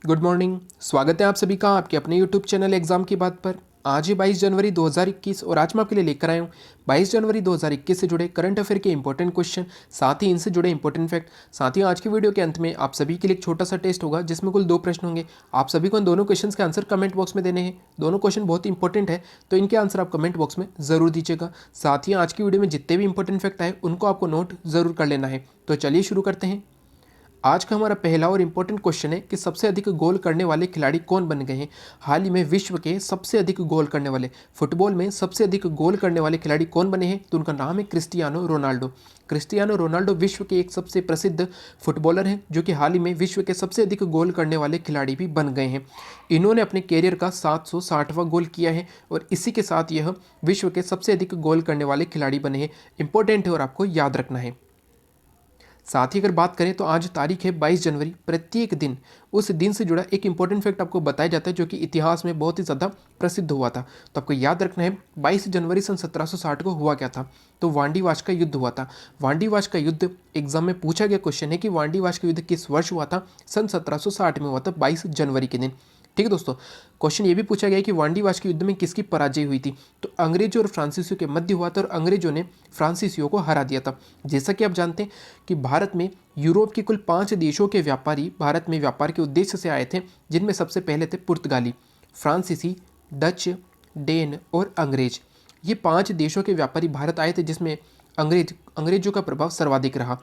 Good morning. स्वागत है आप सभी का आपके अपने यूट्यूब चैनल एग्जाम की बात पर। आज है 22 जनवरी 2021 और आज मैं आपके लिए लेकर आया हूँ 22 जनवरी 2021 से जुड़े करंट अफेयर के इंपॉर्टेंट क्वेश्चन, साथ ही इनसे जुड़े इंपॉर्टेंट फैक्ट। साथ ही आज की वीडियो के अंत में आप सभी के लिए एक छोटा सा टेस्ट होगा जिसमें कुल 2 प्रश्न होंगे। आप सभी को इन दोनों क्वेश्चन के आंसर कमेंट बॉक्स में देने हैं। दोनों क्वेश्चन बहुत इंपॉर्टेंट है तो इनके आंसर आप कमेंट बॉक्स में जरूर दीजिएगा। साथ ही आज की वीडियो में जितने भी इंपॉर्टेंट फैक्ट आए उनको आपको नोट जरूर कर लेना है। तो चलिए शुरू करते हैं। आज का हमारा पहला और इम्पोर्टेंट क्वेश्चन है कि सबसे अधिक गोल करने वाले खिलाड़ी कौन बन गए हैं। हाल ही में विश्व के सबसे अधिक गोल करने वाले, फुटबॉल में सबसे अधिक गोल करने वाले खिलाड़ी कौन बने हैं, तो उनका नाम है क्रिस्टियानो रोनाल्डो। क्रिस्टियानो रोनाल्डो विश्व के एक सबसे प्रसिद्ध फुटबॉलर हैं जो कि हाल ही में विश्व के सबसे अधिक गोल करने वाले खिलाड़ी भी बन गए हैं। इन्होंने अपने कैरियर का 760वां गोल किया है और इसी के साथ यह विश्व के सबसे अधिक गोल करने वाले खिलाड़ी बने हैं। इंपॉर्टेंट है और आपको याद रखना है। साथ ही अगर बात करें तो आज तारीख है 22 जनवरी। प्रत्येक दिन उस दिन से जुड़ा एक इंपॉर्टेंट फैक्ट आपको बताया जाता है जो कि इतिहास में बहुत ही ज़्यादा प्रसिद्ध हुआ था। तो आपको याद रखना है 22 जनवरी सन 1760 को हुआ क्या था, तो वांडीवाश का युद्ध हुआ था। वांडीवाश का युद्ध एग्जाम में पूछा गया क्वेश्चन है कि वांडीवाश का युद्ध किस वर्ष हुआ था। सन 1760 में हुआ था 22 जनवरी के दिन। ठीक है दोस्तों, क्वेश्चन ये भी पूछा गया कि वांडीवाश के युद्ध में किसकी पराजय हुई थी, तो अंग्रेजों और फ्रांसीसियों के मध्य हुआ था और अंग्रेजों ने फ्रांसीसियों को हरा दिया था। जैसा कि आप जानते हैं कि भारत में यूरोप के कुल 5 देशों के व्यापारी भारत में व्यापार के उद्देश्य से आए थे, जिनमें सबसे पहले थे पुर्तगाली, फ्रांसीसी, डच, डेन और अंग्रेज। ये 5 देशों के व्यापारी भारत आए थे जिसमें अंग्रेजों का प्रभाव सर्वाधिक रहा।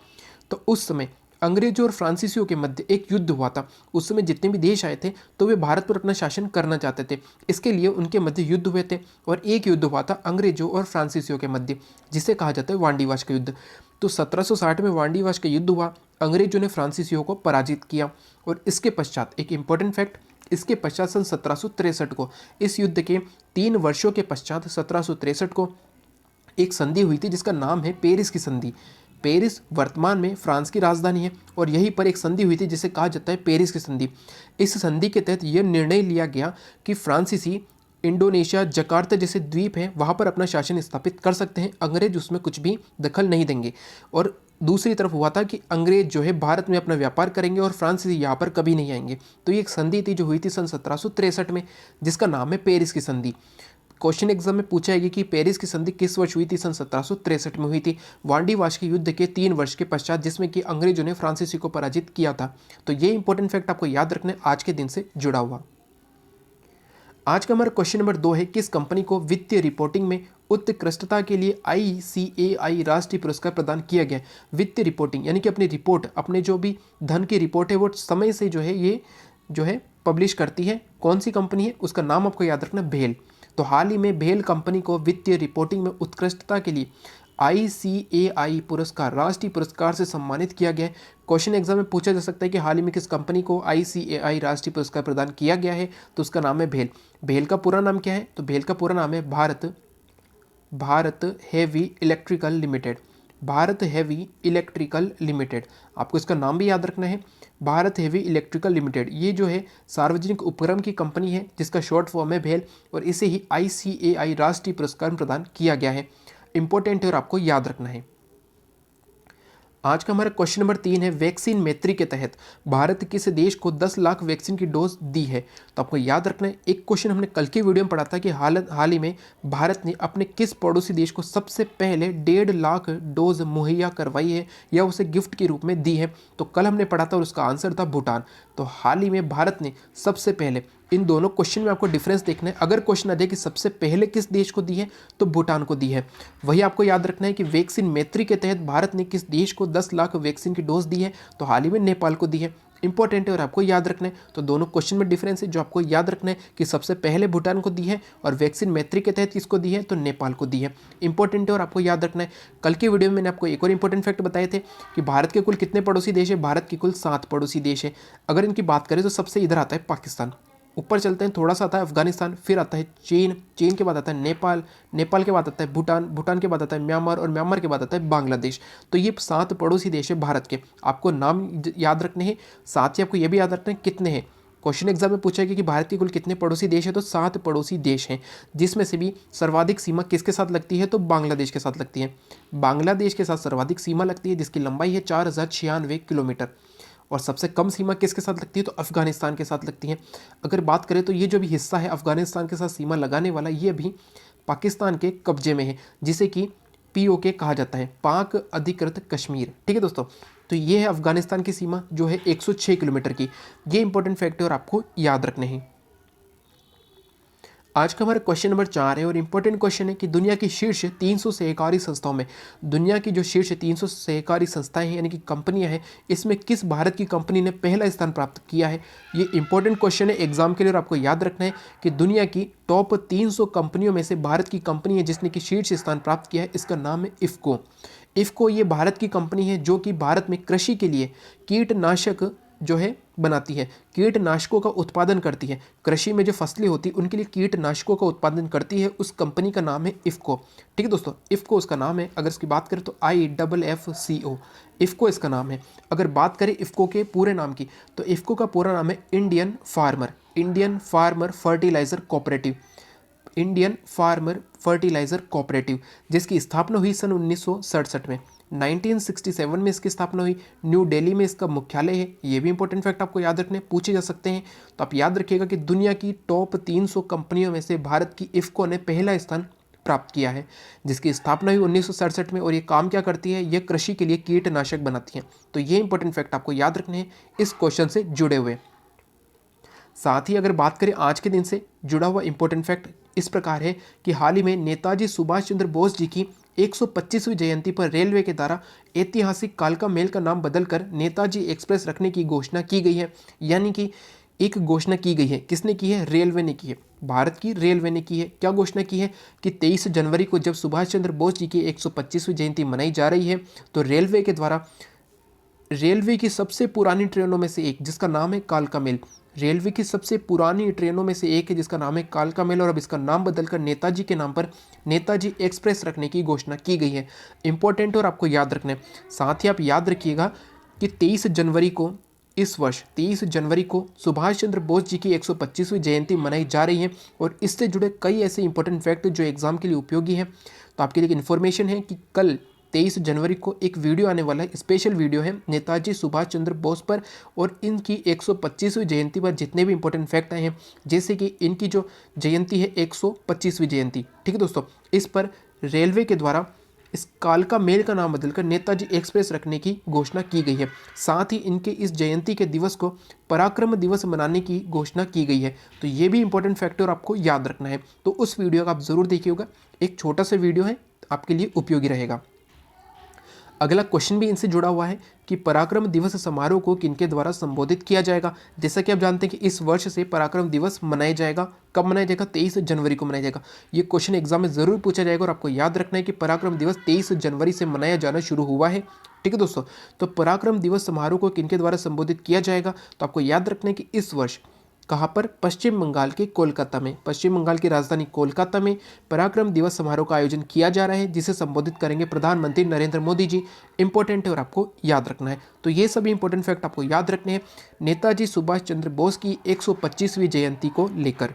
तो उस समय अंग्रेजों और फ्रांसीसियों के मध्य एक युद्ध हुआ था। उस समय जितने भी देश आए थे तो वे भारत पर अपना शासन करना चाहते थे, इसके लिए उनके मध्य युद्ध हुए थे और एक युद्ध हुआ था अंग्रेजों और फ्रांसीसियों के मध्य, जिसे कहा जाता है वांडीवाश का युद्ध। तो 1760 में वांडीवाश का युद्ध हुआ, अंग्रेजों ने फ्रांसीसियों को पराजित किया और इसके पश्चात एक इंपॉर्टेंट फैक्ट, इसके पश्चात सन 1763 को, इस युद्ध के 3 वर्षों के पश्चात 1763 को एक संधि हुई थी जिसका नाम है पेरिस की संधि। पेरिस वर्तमान में फ्रांस की राजधानी है और यहीं पर एक संधि हुई थी जिसे कहा जाता है पेरिस की संधि। इस संधि के तहत यह निर्णय लिया गया कि फ्रांसीसी इंडोनेशिया, जकार्ता जैसे द्वीप हैं वहाँ पर अपना शासन स्थापित कर सकते हैं, अंग्रेज उसमें कुछ भी दखल नहीं देंगे। और दूसरी तरफ हुआ था कि अंग्रेज जो है भारत में अपना व्यापार करेंगे और फ्रांसीसी यहाँ पर कभी नहीं आएंगे। तो ये एक संधि थी जो हुई थी सन 1763 में, जिसका नाम है पेरिस की संधि। क्वेश्चन एग्जाम में पूछा है कि पेरिस की संधि किस वर्ष हुई थी, सन 1763 में हुई थी, वांडीवाश के युद्ध के 3 वर्ष के पश्चात, जिसमें कि अंग्रेजों ने फ्रांसीसी को पराजित किया था। तो ये इंपॉर्टेंट फैक्ट आपको याद रखना है आज के दिन से जुड़ा हुआ। आज का हमारा क्वेश्चन नंबर 2 है, किस कंपनी को वित्तीय रिपोर्टिंग में उत्कृष्टता के लिए ICAI राष्ट्रीय पुरस्कार प्रदान किया गया। वित्तीय रिपोर्टिंग यानी कि अपनी रिपोर्ट, अपने जो भी धन की रिपोर्ट है वो समय से जो है ये जो है पब्लिश करती है। कौन सी कंपनी है, उसका नाम आपको याद रखना, भेल। तो हाल ही में भेल कंपनी को वित्तीय रिपोर्टिंग में उत्कृष्टता के लिए ICAI पुरस्कार, राष्ट्रीय पुरस्कार से सम्मानित किया गया है। क्वेश्चन एग्जाम में पूछा जा सकता है कि हाल ही में किस कंपनी को ICAI राष्ट्रीय पुरस्कार प्रदान किया गया है, तो उसका नाम है भेल। भेल का पूरा नाम क्या है, तो भेल का पूरा नाम है Bharat heavy electrical limited. Bharat heavy electrical limited, आपको इसका नाम भी याद रखना है, भारत हेवी इलेक्ट्रिकल लिमिटेड। ये जो है सार्वजनिक उपक्रम की कंपनी है जिसका शॉर्ट फॉर्म है भेल और इसे ही ICAI राष्ट्रीय पुरस्कार प्रदान किया गया है। इंपॉर्टेंट है और आपको याद रखना है। आज का हमारा क्वेश्चन नंबर 3 है, वैक्सीन मैत्री के तहत भारत किस देश को 10 लाख वैक्सीन की डोज दी है। तो आपको याद रखना है, एक क्वेश्चन हमने कल के वीडियो में पढ़ा था कि हाल ही में भारत ने अपने किस पड़ोसी देश को सबसे पहले 1.5 लाख डोज मुहैया करवाई है या उसे गिफ्ट के रूप में दी है। तो कल हमने पढ़ा था और उसका आंसर था भूटान। तो हाल ही में भारत ने सबसे पहले, इन दोनों क्वेश्चन में आपको डिफरेंस देखना है। अगर क्वेश्चन आ जाए कि सबसे पहले किस देश को दी है, तो भूटान को दी है। वही आपको याद रखना है कि वैक्सीन मैत्री के तहत भारत ने किस देश को 10 लाख वैक्सीन की डोज दी है, तो हाल ही में नेपाल को दी है। इंपॉर्टेंट है और आपको याद रखना है। तो दोनों क्वेश्चन में डिफरेंस है जो आपको याद रखना है कि सबसे पहले भूटान को दी है और वैक्सीन मैत्री के तहत किसको दी है, तो नेपाल को दी है। इंपॉर्टेंट है और आपको याद रखना है। कल के वीडियो में मैंने आपको एक और इंपॉर्टेंट फैक्ट बताए थे कि भारत के कुल कितने पड़ोसी देश है, भारत के कुल 7 पड़ोसी देश है। अगर इनकी बात करें तो सबसे इधर आता है पाकिस्तान, ऊपर चलते हैं थोड़ा सा आता है अफगानिस्तान, फिर आता है चीन, चीन के बाद आता है नेपाल, नेपाल के बाद आता है भूटान, भूटान के बाद आता है म्यांमार और म्यांमार के बाद आता है बांग्लादेश। तो ये 7 पड़ोसी देश है भारत के। आपको नाम याद रखने हैं, साथ ही आपको ये भी याद रखना है कितने हैं। क्वेश्चन एग्जाम में पूछा गया कि भारत के कुल कितने पड़ोसी देश है, तो 7 पड़ोसी देश हैं, जिसमें से भी सर्वाधिक सीमा किसके साथ लगती है, तो बांग्लादेश के साथ लगती है। बांग्लादेश के साथ सर्वाधिक सीमा लगती है जिसकी लंबाई है 4096 किलोमीटर। और सबसे कम सीमा किसके साथ लगती है, तो अफगानिस्तान के साथ लगती है। अगर बात करें तो ये जो भी हिस्सा है अफगानिस्तान के साथ सीमा लगाने वाला, ये अभी पाकिस्तान के कब्जे में है, जिसे कि POK कहा जाता है, पाक अधिकृत कश्मीर। ठीक है दोस्तों, तो ये है अफगानिस्तान की सीमा जो है 106 किलोमीटर की। ये इंपॉर्टेंट फैक्ट है और आपको याद रखने हैं। आज का हमारा क्वेश्चन नंबर 4 है और इंपॉर्टेंट क्वेश्चन है कि दुनिया की शीर्ष 300 सहकारी संस्थाओं में, दुनिया की जो शीर्ष 300 सहकारी संस्थाएं हैं यानी कि कंपनियां हैं, इसमें किस भारत की कंपनी ने पहला स्थान प्राप्त किया है। ये इंपॉर्टेंट क्वेश्चन है एग्जाम के लिए और आपको याद रखना है कि दुनिया की टॉप 300 कंपनियों में से भारत की कंपनी है जिसने कि शीर्ष स्थान प्राप्त किया है, इसका नाम है इफ्को। इफ्को ये भारत की कंपनी है जो कि भारत में कृषि के लिए कीटनाशक जो है बनाती है, कीटनाशकों का उत्पादन करती है। कृषि में जो फसलें होती है उनके लिए कीटनाशकों का उत्पादन करती है, उस कंपनी का नाम है इफ्को। ठीक है दोस्तों, इफ्को उसका नाम है। अगर इसकी बात करें तो IFFCO, इफ्को इसका नाम है। अगर बात करें इफ्को के पूरे नाम की तो इफ्को का पूरा नाम है Indian farmer fertiliser cooperative, Indian farmer fertiliser cooperative, जिसकी स्थापना हुई सन 1967 में। 1967 में इसकी स्थापना हुई। न्यू दिल्ली में इसका मुख्यालय है। ये भी इंपॉर्टेंट फैक्ट आपको याद रखने पूछे जा सकते हैं, तो आप याद रखिएगा कि दुनिया की टॉप 300 कंपनियों में से भारत की इफ्को ने पहला स्थान प्राप्त किया है, जिसकी स्थापना हुई 1967 में। और ये काम क्या करती है, ये कृषि के लिए कीटनाशक बनाती है। तो ये इंपॉर्टेंट फैक्ट आपको याद रखने हैं इस क्वेश्चन से जुड़े हुए। साथ ही अगर बात करें आज के दिन से जुड़ा हुआ इंपॉर्टेंट फैक्ट इस प्रकार है कि हाल ही में नेताजी सुभाष चंद्र बोस जी की 125वीं जयंती पर रेलवे के द्वारा ऐतिहासिक कालका मेल का नाम बदलकर नेताजी एक्सप्रेस रखने की घोषणा की गई है। यानी कि एक घोषणा की गई है, किसने की है, रेलवे ने की है, भारत की रेलवे ने की है। क्या घोषणा की है कि 23 जनवरी को जब सुभाष चंद्र बोस जी की 125वीं जयंती मनाई जा रही है तो रेलवे के द्वारा रेलवे की सबसे पुरानी ट्रेनों में से एक जिसका नाम है कालका मेल, रेलवे की सबसे पुरानी ट्रेनों में से एक है जिसका नाम है कालका मेल, और अब इसका नाम बदलकर नेताजी के नाम पर नेताजी एक्सप्रेस रखने की घोषणा की गई है। इंपॉर्टेंट और आपको याद रखना है। साथ ही आप याद रखिएगा कि 23 जनवरी को इस वर्ष 23 जनवरी को सुभाष चंद्र बोस जी की 125वीं जयंती मनाई जा रही है और इससे जुड़े कई ऐसे इंपॉर्टेंट फैक्ट जो एग्जाम के लिए उपयोगी हैं। तो आपके लिए इन्फॉर्मेशन है कि कल 23 जनवरी को एक वीडियो आने वाला है, स्पेशल वीडियो है नेताजी सुभाष चंद्र बोस पर और इनकी 125वीं जयंती पर जितने भी इंपॉर्टेंट फैक्ट आए हैं, जैसे कि इनकी जो जयंती है 125वीं जयंती, ठीक है दोस्तों, इस पर रेलवे के द्वारा इस कालका मेल का नाम बदलकर नेताजी एक्सप्रेस रखने की घोषणा की गई है। साथ ही इनके इस जयंती के दिवस को पराक्रम दिवस मनाने की घोषणा की गई है। तो ये भी इंपॉर्टेंट फैक्टर आपको याद रखना है, तो उस वीडियो का आप जरूर देखिएगा। एक छोटा सा वीडियो है, आपके लिए उपयोगी रहेगा। अगला क्वेश्चन भी इनसे जुड़ा हुआ है कि पराक्रम दिवस समारोह को किनके द्वारा संबोधित किया जाएगा। जैसा कि आप जानते हैं कि इस वर्ष से पराक्रम दिवस मनाया जाएगा। कब मनाया जाएगा, 23 जनवरी को मनाया जाएगा। ये क्वेश्चन एग्जाम में जरूर पूछा जाएगा और आपको याद रखना है कि पराक्रम दिवस 23 जनवरी से मनाया जाना शुरू हुआ है। ठीक है दोस्तों, तो पराक्रम दिवस समारोह को किनके द्वारा संबोधित किया जाएगा, तो आपको याद रखना है कि इस वर्ष कहाँ पर, पश्चिम बंगाल के कोलकाता में, पश्चिम बंगाल की राजधानी कोलकाता में पराक्रम दिवस समारोह का आयोजन किया जा रहा है, जिसे संबोधित करेंगे प्रधानमंत्री नरेंद्र मोदी जी। इंपॉर्टेंट है और आपको याद रखना है। तो ये सभी इंपॉर्टेंट फैक्ट आपको याद रखने हैं नेताजी सुभाष चंद्र बोस की 125वीं जयंती को लेकर।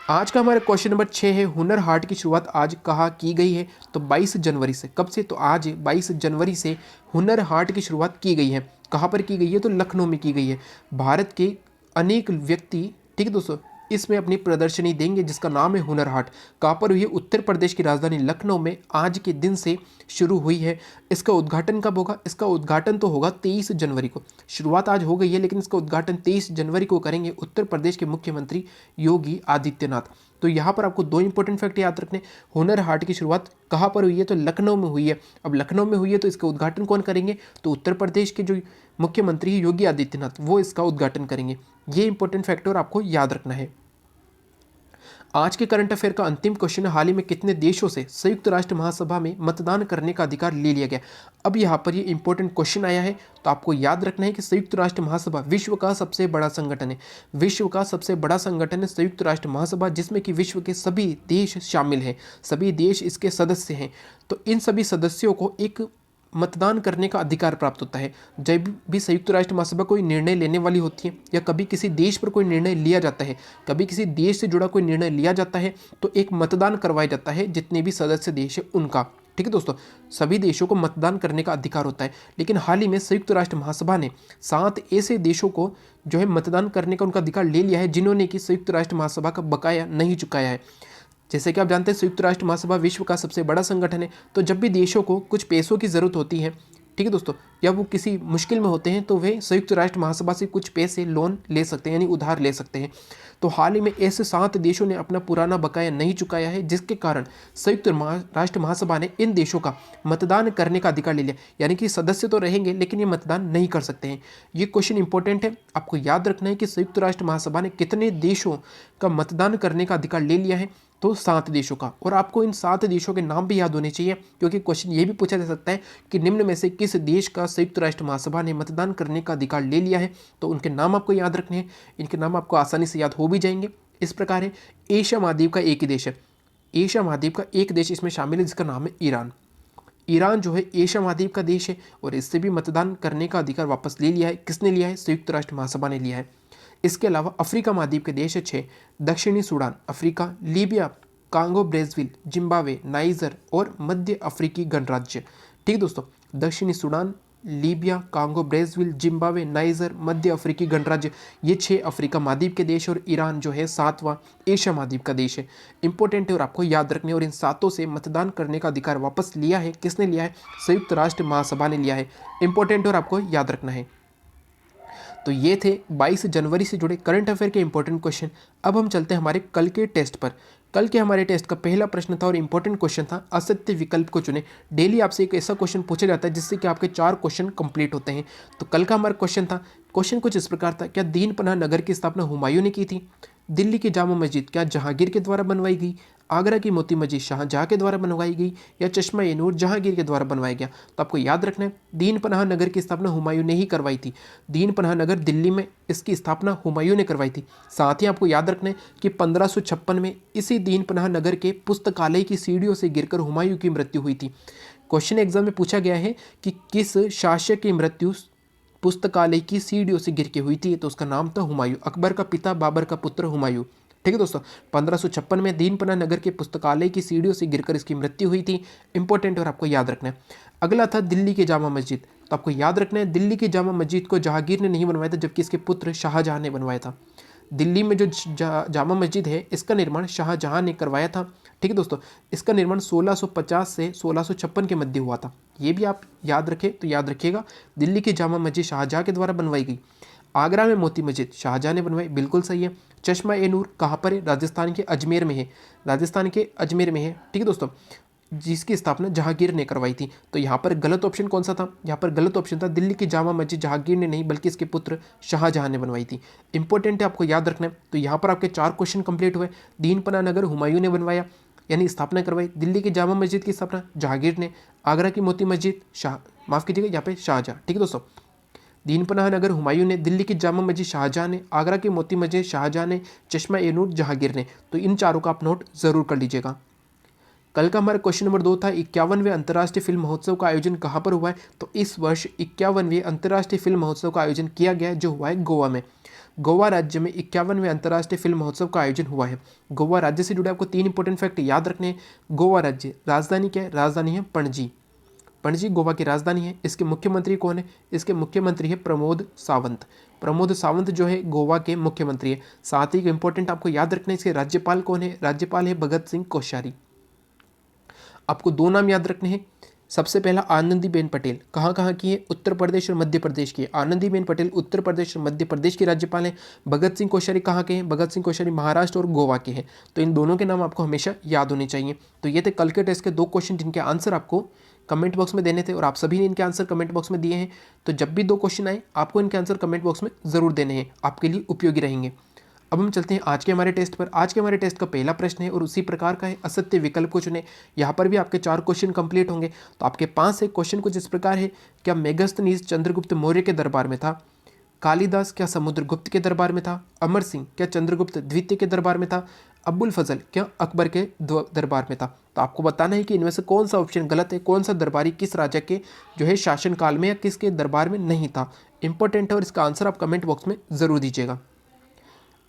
आज का हमारा क्वेश्चन नंबर 6 है, हुनर हाट की शुरुआत आज कहाँ की गई है, तो 22 जनवरी से। कब से, तो आज 22 जनवरी से हुनर हाट की शुरुआत की गई है। कहाँ पर की गई है, तो लखनऊ में की गई है। भारत के अनेक व्यक्ति, ठीक है दोस्तों, इसमें अपनी प्रदर्शनी देंगे जिसका नाम है हुनर हाट। कहाँ पर हुई है, उत्तर प्रदेश की राजधानी लखनऊ में आज के दिन से शुरू हुई है। इसका उद्घाटन कब होगा, इसका उद्घाटन तो होगा 23 जनवरी को। शुरुआत आज हो गई है लेकिन इसका उद्घाटन 23 जनवरी को करेंगे उत्तर प्रदेश के मुख्यमंत्री योगी आदित्यनाथ। तो यहाँ पर आपको दो इंपॉर्टेंट फैक्ट याद रखने। हुनर हाट की शुरुआत कहाँ पर हुई है, तो लखनऊ में हुई है। अब लखनऊ में हुई है तो इसका उद्घाटन कौन करेंगे, तो उत्तर प्रदेश के जो मुख्यमंत्री योगी आदित्यनाथ वो इसका उद्घाटन करेंगे। ये इंपॉर्टेंट फैक्टर आपको याद रखना है। आज के करंट अफेयर का अंतिम क्वेश्चन, हाल ही में कितने देशों से संयुक्त राष्ट्र महासभा में मतदान करने का अधिकार ले लिया गया। अब यहाँ पर ये इंपॉर्टेंट क्वेश्चन आया है, तो आपको याद रखना है कि संयुक्त राष्ट्र महासभा विश्व का सबसे बड़ा संगठन है। विश्व का सबसे बड़ा संगठन है संयुक्त राष्ट्र महासभा, जिसमें कि विश्व के सभी देश शामिल हैं, सभी देश इसके सदस्य हैं। तो इन सभी सदस्यों को एक मतदान करने का अधिकार प्राप्त होता है। जब भी संयुक्त राष्ट्र महासभा कोई निर्णय लेने वाली होती है या कभी किसी देश पर कोई निर्णय लिया जाता है, कभी किसी देश से जुड़ा कोई निर्णय लिया जाता है, तो एक मतदान करवाया जाता है जितने भी सदस्य देश है उनका। ठीक है दोस्तों, सभी देशों को मतदान करने का अधिकार होता है, लेकिन हाल ही में संयुक्त राष्ट्र महासभा ने 7 ऐसे देशों को जो है मतदान करने का उनका अधिकार ले लिया है जिन्होंने कि संयुक्त राष्ट्र महासभा का बकाया नहीं चुकाया है। जैसे कि आप जानते हैं संयुक्त राष्ट्र महासभा विश्व का सबसे बड़ा संगठन है, तो जब भी देशों को कुछ पैसों की ज़रूरत होती है, ठीक है दोस्तों, या वो किसी मुश्किल में होते हैं, तो वे संयुक्त राष्ट्र महासभा से कुछ पैसे लोन ले सकते हैं, यानी उधार ले सकते हैं। तो हाल ही में ऐसे 7 देशों ने अपना पुराना बकाया नहीं चुकाया है, जिसके कारण संयुक्त राष्ट्र महासभा ने इन देशों का मतदान करने का अधिकार ले लिया, यानी कि सदस्य तो रहेंगे लेकिन ये मतदान नहीं कर सकते हैं। ये क्वेश्चन इंपॉर्टेंट है, आपको याद रखना है कि संयुक्त राष्ट्र महासभा ने कितने देशों का मतदान करने का अधिकार ले लिया है, तो 7 देशों का। और आपको इन 7 देशों के नाम भी याद होने चाहिए, क्योंकि क्वेश्चन ये भी पूछा जा सकता है कि निम्न में से किस देश का संयुक्त राष्ट्र महासभा ने मतदान करने का अधिकार ले लिया है, तो उनके नाम आपको याद रखने हैं। इनके नाम आपको आसानी से याद हो भी जाएंगे। इस प्रकार है, एशिया महाद्वीप का एक ही देश है, एशिया महाद्वीप का एक देश इसमें शामिल है, जिसका नाम है ईरान। ईरान जो है एशिया महाद्वीप का देश है और इससे भी मतदान करने का अधिकार वापस ले लिया है। किसने लिया है? संयुक्त राष्ट्र महासभा ने लिया है। इसके अलावा अफ्रीका महाद्वीप के देश है 6, दक्षिणी Sudan, Africa, Libya, Congo Brazzaville, Zimbabwe, Niger और मध्य अफ्रीकी गणराज्य। ठीक दोस्तों, दक्षिणी Sudan, Libya, Congo Brazzaville, Zimbabwe, Niger, मध्य अफ्रीकी गणराज्य, ये 6 अफ्रीका महाद्वीप के देश और ईरान जो है 7वां एशिया महाद्वीप का देश है। इंपॉर्टेंट है और आपको याद रखने। और इन 7 से मतदान करने का अधिकार वापस लिया है। किसने लिया है? संयुक्त राष्ट्र महासभा ने लिया है। इंपॉर्टेंट और आपको याद रखना है। तो ये थे 22 जनवरी से जुड़े करंट अफेयर के इंपॉर्टेंट क्वेश्चन। अब हम चलते हैं हमारे कल के टेस्ट पर। कल के हमारे टेस्ट का पहला प्रश्न था और इंपॉर्टेंट क्वेश्चन था, असत्य विकल्प को चुने। डेली आपसे एक ऐसा क्वेश्चन पूछा जाता है जिससे कि आपके 4 क्वेश्चन कंप्लीट होते हैं। तो कल का हमारा क्वेश्चन था, क्वेश्चन कुछ इस प्रकार था, क्या दीन पनाह नगर की स्थापना हुमायूं ने की थी? दिल्ली की जामा मस्जिद क्या जहांगीर के द्वारा बनवाई गई? आगरा की मोती मस्जिद शाहजहां के द्वारा बनवाई गई? या चश्मा ए नूर जहांगीर के द्वारा बनवाया गया? तो आपको याद रखना है, दीन पनाह नगर की स्थापना हुमायूं ने ही करवाई थी। दीन पनाह नगर दिल्ली में, इसकी स्थापना हुमायूं ने करवाई थी। साथ ही आपको याद रखना है कि 1556 में इसी दीन पनाह नगर के पुस्तकालय की सीढ़ियों से गिरकर हुमायूं की मृत्यु हुई थी। क्वेश्चन एग्जाम में पूछा गया है कि किस शासक की मृत्यु पुस्तकालय की सीढ़ियों से गिर के हुई थी? तो उसका नाम था हुमायूं, अकबर का पिता, बाबर का पुत्र हुमायूं। ठीक है दोस्तों, 1556 में दीन पनाह नगर के पुस्तकालय की सीढ़ियों से गिरकर इसकी मृत्यु हुई थी। इंपॉर्टेंट और आपको याद रखना है। अगला था दिल्ली की जामा मस्जिद। तो आपको याद रखना है, दिल्ली की जामा मस्जिद को जहांगीर ने नहीं बनवाया था, जबकि इसके पुत्र शाहजहां ने बनवाया था। दिल्ली में जो जामा मस्जिद है, इसका निर्माण शाहजहां ने करवाया था। ठीक है दोस्तों, इसका निर्माण 1650 से 1656 के मध्य हुआ था। ये भी आप याद रखें, तो याद रखिएगा, दिल्ली की जामा मस्जिद शाहजहां के द्वारा बनवाई गई। आगरा में मोती मस्जिद शाहजहां ने बनवाई, बिल्कुल सही है। चश्मा ए नूर कहाँ पर है? राजस्थान के अजमेर में है, राजस्थान के अजमेर में है। ठीक है दोस्तों, जिसकी स्थापना जहांगीर ने करवाई थी। तो यहाँ पर गलत ऑप्शन कौन सा था? यहाँ पर गलत ऑप्शन था, दिल्ली की जामा मस्जिद जहांगीर ने नहीं बल्कि इसके पुत्र शाहजहां ने बनवाई थी। इंपॉर्टेंट है, आपको याद रखना है। तो यहाँ पर आपके 4 क्वेश्चन कंप्लीट हुए। दीन पनाह नगर हुमायूं ने बनवाया, यानी स्थापना करवाई। दिल्ली की जामा मस्जिद की स्थापना जहांगीर ने। आगरा की मोती मस्जिद माफ़ कीजिएगा, यहाँ पे शाहजहां। ठीक है दोस्तों, दीन पनाह नगर हुमायूं ने, दिल्ली की जामा मस्जिद शाहजहां ने, आगरा की मोती मस्जिद शाहजहां ने, चश्मा ए नूर जहांगीर ने। तो इन चारों का आप नोट जरूर कर लीजिएगा। कल का हमारा क्वेश्चन नंबर 2 था, 51वें अंतर्राष्ट्रीय फिल्म महोत्सव का आयोजन कहाँ पर हुआ है? तो इस वर्ष 51वें अंतर्राष्ट्रीय फिल्म महोत्सव का आयोजन किया गया है, जो हुआ है गोवा में। गोवा राज्य में 51वें अंतर्राष्ट्रीय फिल्म महोत्सव का आयोजन हुआ है। गोवा राज्य से जुड़े आपको 3 इंपॉर्टेंट फैक्ट याद रखने हैं। गोवा राज्य, राजधानी क्या है? राजधानी है पणजी। पणजी गोवा की राजधानी है। इसके मुख्यमंत्री कौन है? इसके मुख्यमंत्री है प्रमोद सावंत। प्रमोद सावंत जो है गोवा के मुख्यमंत्री है। साथ ही इंपॉर्टेंट आपको याद रखना है, इसके राज्यपाल कौन है? राज्यपाल है भगत सिंह कोश्यारी। आपको 2 नाम याद रखने हैं। सबसे पहला आनंदीबेन पटेल, कहाँ की है? उत्तर प्रदेश और मध्य प्रदेश की है। आनंदीबेन पटेल उत्तर प्रदेश और मध्य प्रदेश की राज्यपाल हैं। भगत सिंह कोश्यारी कहाँ के हैं? भगत सिंह कोश्यारी महाराष्ट्र और गोवा के हैं। तो इन दोनों के नाम आपको हमेशा याद होने चाहिए। तो ये थे कल के टेस्ट के 2 क्वेश्चन जिनके आंसर आपको कमेंट बॉक्स में देने थे और आप सभी ने इनके आंसर कमेंट बॉक्स में दिए हैं। तो जब भी 2 क्वेश्चन आए, आपको इनके आंसर कमेंट बॉक्स में ज़रूर देने हैं, आपके लिए उपयोगी रहेंगे। अब हम चलते हैं आज के हमारे टेस्ट पर। आज के हमारे टेस्ट का पहला प्रश्न है और उसी प्रकार का है, असत्य विकल्प को चुने। यहाँ पर भी आपके 4 क्वेश्चन कंप्लीट होंगे। तो आपके 5 एक क्वेश्चन कुछ इस प्रकार है, क्या मेगास्थनीज चंद्रगुप्त मौर्य के दरबार में था? कालिदास क्या समुद्रगुप्त के दरबार में था? अमर सिंह क्या चंद्रगुप्त द्वितीय के दरबार में था? अबुल फजल क्या अकबर के दरबार में था? तो आपको बताना है कि इनमें से कौन सा ऑप्शन गलत है, कौन सा दरबारी किस राजा के जो है शासनकाल में या किसके दरबार में नहीं था। इंपॉर्टेंट है और इसका आंसर आप कमेंट बॉक्स में ज़रूर दीजिएगा।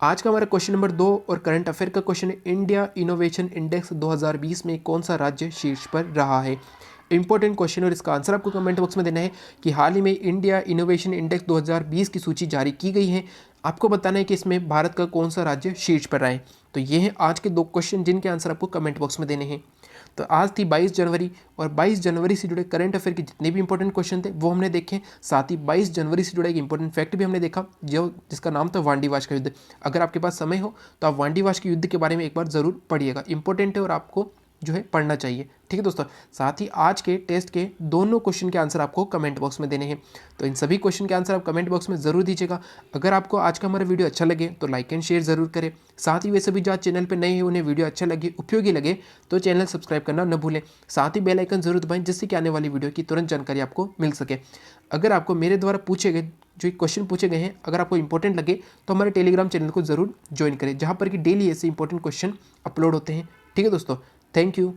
आज का हमारा क्वेश्चन नंबर 2 और करंट अफेयर का क्वेश्चन है, इंडिया इनोवेशन इंडेक्स 2020 में कौन सा राज्य शीर्ष पर रहा है। इंपॉर्टेंट क्वेश्चन और इसका आंसर आपको कमेंट बॉक्स में देना है कि हाल ही में इंडिया इनोवेशन इंडेक्स 2020 की सूची जारी की गई है। आपको बताना है कि इसमें भारत का कौन सा राज्य शीर्ष पर रहा है। तो ये हैं आज के 2 क्वेश्चन जिनके आंसर आपको कमेंट बॉक्स में देने हैं। तो आज थी 22 जनवरी और 22 जनवरी से जुड़े करंट अफेयर के जितने भी इंपॉर्टेंट क्वेश्चन थे वो हमने देखे। साथ ही 22 जनवरी से जुड़ा एक इंपॉर्टेंट फैक्ट भी हमने देखा जो जिसका नाम था वांडीवाश का युद्ध। अगर आपके पास समय हो तो आप वांडीवाश के युद्ध के बारे में एक बार ज़रूर पढ़िएगा, इंपॉर्टेंट है और आपको जो है पढ़ना चाहिए। ठीक है दोस्तों, साथ ही आज के टेस्ट के दोनों क्वेश्चन के आंसर आपको कमेंट बॉक्स में देने हैं। तो इन सभी क्वेश्चन के आंसर आप कमेंट बॉक्स में ज़रूर दीजिएगा। अगर आपको आज का हमारा वीडियो अच्छा लगे तो लाइक एंड शेयर ज़रूर करें। साथ ही वे सभी जो आज चैनल पर नए हैं उन्हें वीडियो अच्छा लगे, उपयोगी लगे तो चैनल सब्सक्राइब करना न भूलें। साथ ही बेल आइकन जरूर दबाएं जिससे कि आने वाली वीडियो की तुरंत जानकारी आपको मिल सके। अगर आपको मेरे द्वारा पूछे गए जो क्वेश्चन पूछे गए हैं अगर आपको इंपॉर्टेंट लगे तो हमारे टेलीग्राम चैनल को ज़रूर ज्वाइन करें, जहाँ पर कि डेली ऐसे इंपॉर्टेंट क्वेश्चन अपलोड होते हैं। ठीक है दोस्तों, थैंक यू।